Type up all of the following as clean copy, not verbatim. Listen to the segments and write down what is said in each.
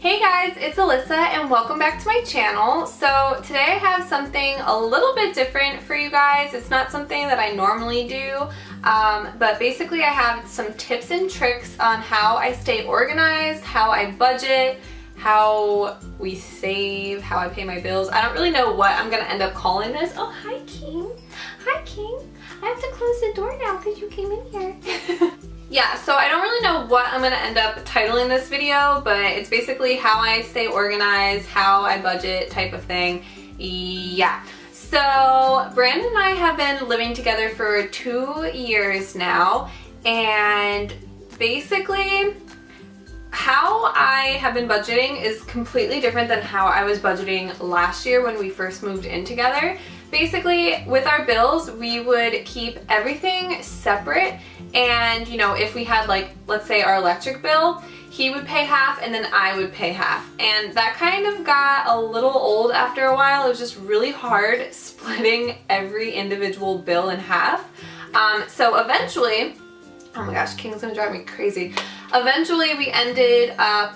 Hey guys, it's Alyssa and welcome back to my channel. So today I have something a little bit different for you guys. It's not something that I normally do, but basically I have some tips and tricks on how I stay organized, how I budget, how we save, how I pay my bills. I don't really know what I'm gonna end up calling this. Oh, hi King. Hi King. I have to close the door now because you came in here. Yeah, so I don't really know what I'm gonna end up titling this video, but it's basically how I stay organized, how I budget type of thing. Yeah. So Brandon and I have been living together for 2 years now, and basically how I have been budgeting is completely different than how I was budgeting last year when we first moved in together. Basically, with our bills, we would keep everything separate, and you know, if we had like, let's say our electric bill, he would pay half and then I would pay half. And that kind of got a little old after a while. It was just really hard splitting every individual bill in half. So eventually, oh my gosh, King's gonna drive me crazy. Eventually we ended up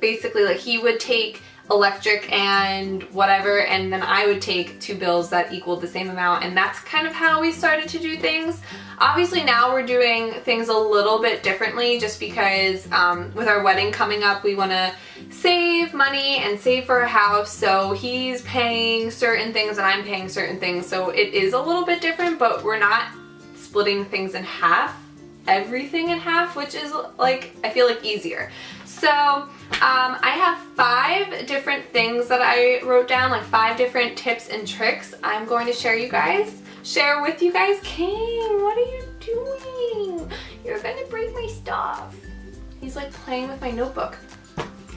basically like he would take electric and whatever, and then I would take 2 bills that equaled the same amount, and that's kind of how we started to do things. Obviously now we're doing things a little bit differently just because with our wedding coming up, we want to save money and save for a house, so he's paying certain things and I'm paying certain things, so it is a little bit different, but we're not splitting things in half, everything in half, which is like, I feel like easier. So I have 5 different things that I wrote down, like 5 different tips and tricks I'm going to share with you guys. King, what are you doing? You're gonna break my stuff. He's like playing with my notebook.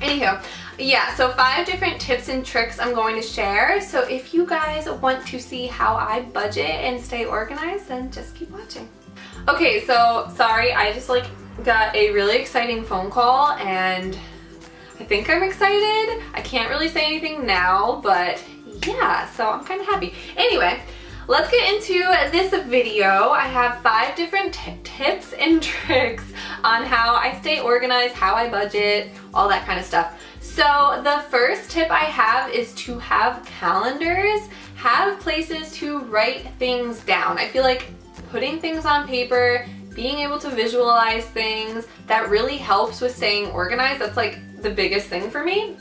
Anyhow, yeah, so 5 different tips and tricks I'm going to share. So if you guys want to see how I budget and stay organized, then just keep watching. Okay, so sorry, I just like got a really exciting phone call and I think I'm excited. I can't really say anything now, but yeah, so I'm kind of happy. Anyway, let's get into this video. I have 5 different tips and tricks on how I stay organized, how I budget, all that kind of stuff. So the first tip I have is to have calendars, have places to write things down. I feel like putting things on paper, being able to visualize things, that really helps with staying organized. That's like the biggest thing for me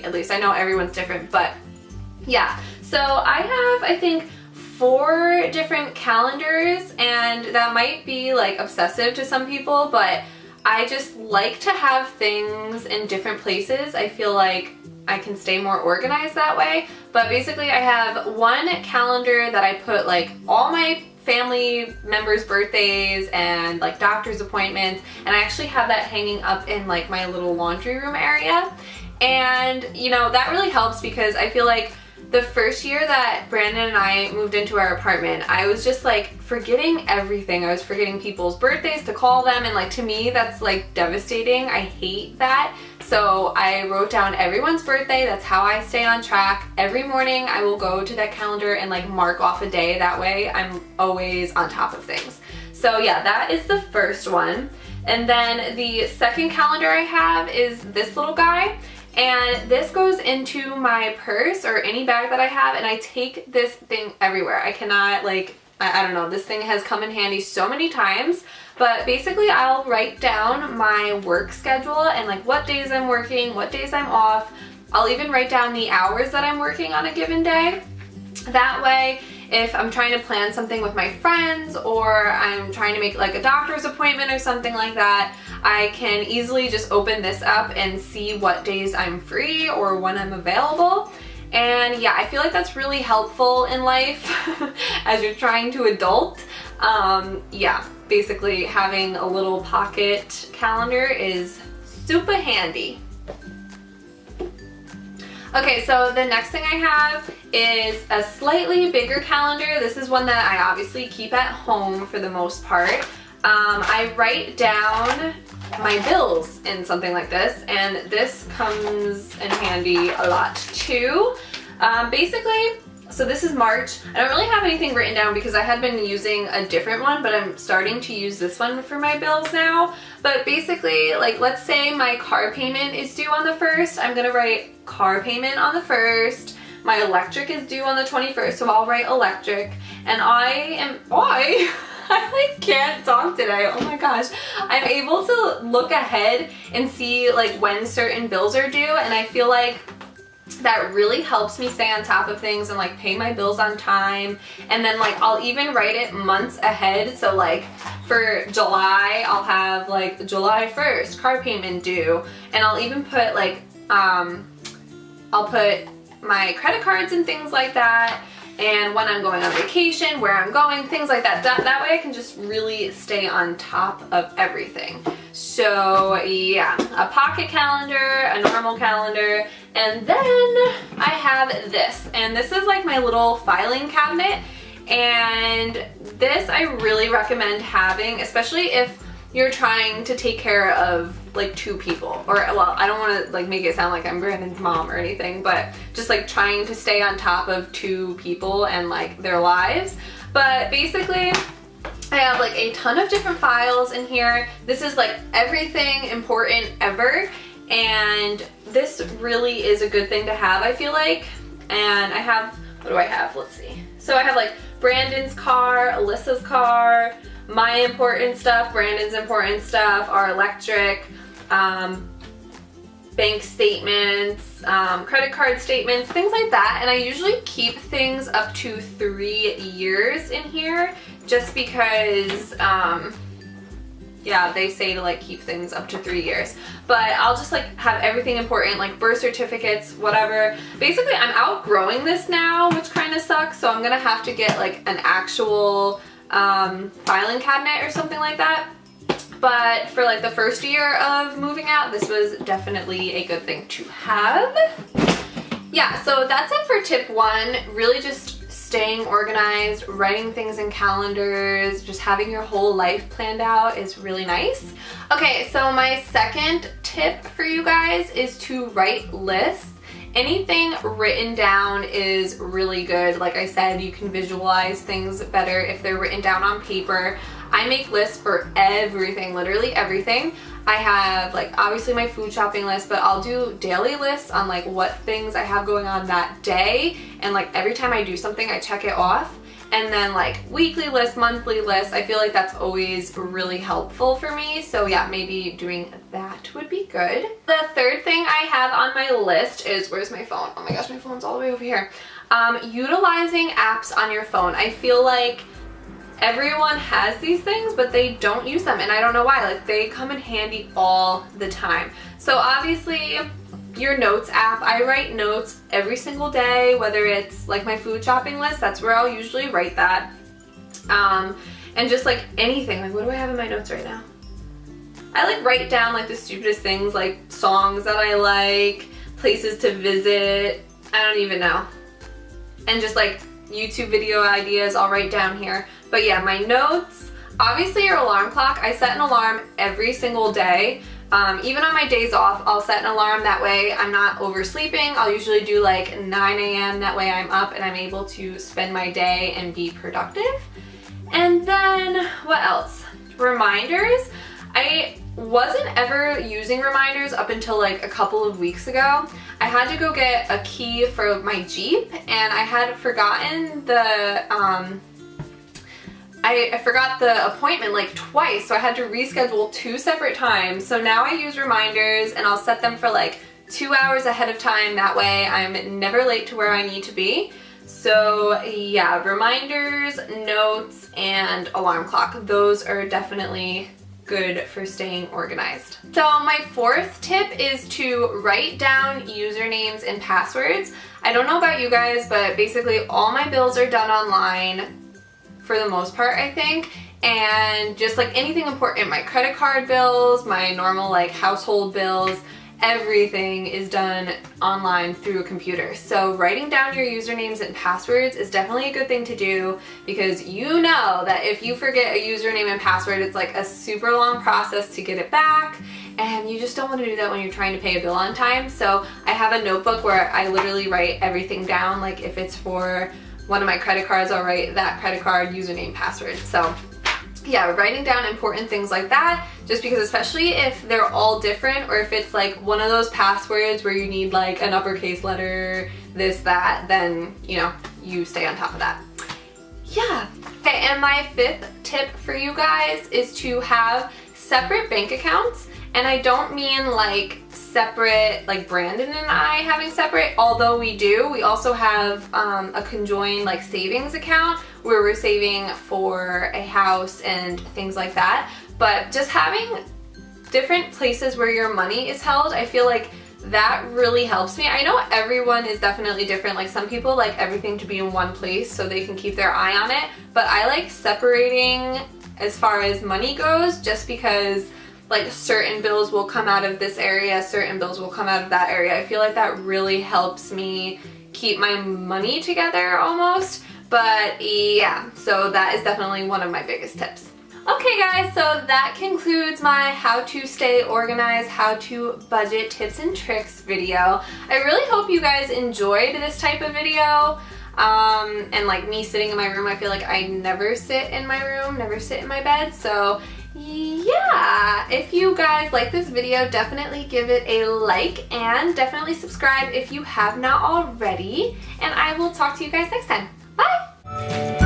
at least. I know everyone's different, but yeah. So I have, I think, 4 different calendars, and that might be like obsessive to some people, but I just like to have things in different places. I feel like I can stay more organized that way. But basically I have one calendar that I put like all my family members' birthdays and like doctor's appointments, and I actually have that hanging up in like my little laundry room area. And you know, that really helps because I feel like the first year that Brandon and I moved into our apartment, I was just like forgetting everything. I was forgetting people's birthdays to call them, and like to me that's like devastating. I hate that. So I wrote down everyone's birthday. That's how I stay on track. Every morning I will go to that calendar and like mark off a day. That way I'm always on top of things. So yeah, that is the first one. And then the second calendar I have is this little guy. And this goes into my purse or any bag that I have, and I take this thing everywhere. I cannot like, I don't know, this thing has come in handy so many times. But basically I'll write down my work schedule and like what days I'm working, what days I'm off. I'll even write down the hours that I'm working on a given day. That way, if I'm trying to plan something with my friends or I'm trying to make like a doctor's appointment or something like that, I can easily just open this up and see what days I'm free or when I'm available. And yeah, I feel like that's really helpful in life as you're trying to adult. Yeah, basically having a little pocket calendar is super handy. Okay, so the next thing I have is a slightly bigger calendar. This is one that I obviously keep at home for the most part. I write down my bills in something like this, and this comes in handy a lot too. Basically, So this is March. I don't really have anything written down because I had been using a different one, but I'm starting to use this one for my bills now. But basically, like, let's say my car payment is due on the 1st. I'm gonna write car payment on the 1st. My electric is due on the 21st, so I'll write electric. And I like can't talk today, oh my gosh. I'm able to look ahead and see like when certain bills are due, and I feel like that really helps me stay on top of things and like pay my bills on time. And then like I'll even write it months ahead. So like for July, I'll have like July 1st car payment due, and I'll even put like I'll put my credit cards and things like that, and when I'm going on vacation, where I'm going, things like that. That way I can just really stay on top of everything. So yeah, a pocket calendar, a normal calendar, and then I have this. And this is like my little filing cabinet. And this I really recommend having, especially if you're trying to take care of like 2 people, or well, I don't want to like make it sound like I'm Brandon's mom or anything, but just like trying to stay on top of 2 people and like their lives. But basically I have like a ton of different files in here. This is like everything important ever, and this really is a good thing to have, I feel like. And I have, what do I have? Let's see. So I have like Brandon's car, Alyssa's car, my important stuff, Brandon's important stuff, our electric, bank statements, credit card statements, things like that. And I usually keep things up to 3 years in here just because, yeah, they say to like keep things up to 3 years. But I'll just like have everything important, like birth certificates, whatever. Basically, I'm outgrowing this now, which kind of sucks. So I'm gonna have to get like an actual filing cabinet or something like that. But for like the first year of moving out, this was definitely a good thing to have. Yeah, so that's it for tip 1. Really just staying organized, writing things in calendars, just having your whole life planned out is really nice. Okay, so my second tip for you guys is to write lists. Anything written down is really good. Like I said, you can visualize things better if they're written down on paper. I make lists for everything, literally everything. I have like obviously my food shopping list, but I'll do daily lists on like what things I have going on that day, and like every time I do something I check it off. And then like weekly lists, monthly lists, I feel like that's always really helpful for me. So yeah, maybe doing that would be good. The third thing I have on my list is, where's my phone? Oh my gosh, my phone's all the way over here. Utilizing apps on your phone. I feel like everyone has these things, but they don't use them, and I don't know why. Like, they come in handy all the time. So obviously your notes app, I write notes every single day, whether it's like my food shopping list, that's where I'll usually write that. And just like anything, like what do I have in my notes right now? I like write down like the stupidest things, like songs that I like, places to visit, I don't even know. And just like YouTube video ideas I'll write down here. But yeah, my notes, obviously your alarm clock, I set an alarm every single day. Even on my days off, I'll set an alarm, that way I'm not oversleeping. I'll usually do like 9 a.m. that way I'm up and I'm able to spend my day and be productive. And then what else? Reminders. I wasn't ever using reminders up until like a couple of weeks ago. I had to go get a key for my Jeep, and I had forgotten the I forgot the appointment like twice, so I had to reschedule 2 separate times. So now I use reminders, and I'll set them for like 2 hours ahead of time. That way I'm never late to where I need to be. So yeah, reminders, notes, and alarm clock. Those are definitely good for staying organized. So my fourth tip is to write down usernames and passwords. I don't know about you guys, but basically all my bills are done online for the most part, I think. And just like anything important, my credit card bills, my normal like household bills, everything is done online through a computer. So writing down your usernames and passwords is definitely a good thing to do, because you know that if you forget a username and password, it's like a super long process to get it back. and you just don't want to do that when you're trying to pay a bill on time. So I have a notebook where I literally write everything down. Like if it's for one of my credit cards, I'll write that credit card, username, password. So yeah, writing down important things like that, just because especially if they're all different, or if it's like one of those passwords where you need like an uppercase letter, this, that, then you know, you stay on top of that. Yeah. Okay, and my 5th tip for you guys is to have separate bank accounts. And I don't mean like separate, like Brandon and I having separate, although we do. We also have a conjoined like savings account where we're saving for a house and things like that. But just having different places where your money is held, I feel like that really helps me. I know everyone is definitely different. Like some people like everything to be in one place so they can keep their eye on it. But I like separating as far as money goes, just because like certain bills will come out of this area, certain bills will come out of that area. I feel like that really helps me keep my money together almost. But yeah, so that is definitely one of my biggest tips. Okay guys, so that concludes my how to stay organized, how to budget tips and tricks video. I really hope you guys enjoyed this type of video. And like me sitting in my room, I feel like I never sit in my room, never sit in my bed. So yeah, if you guys like this video, definitely give it a like and definitely subscribe if you have not already. And I will talk to you guys next time. Bye!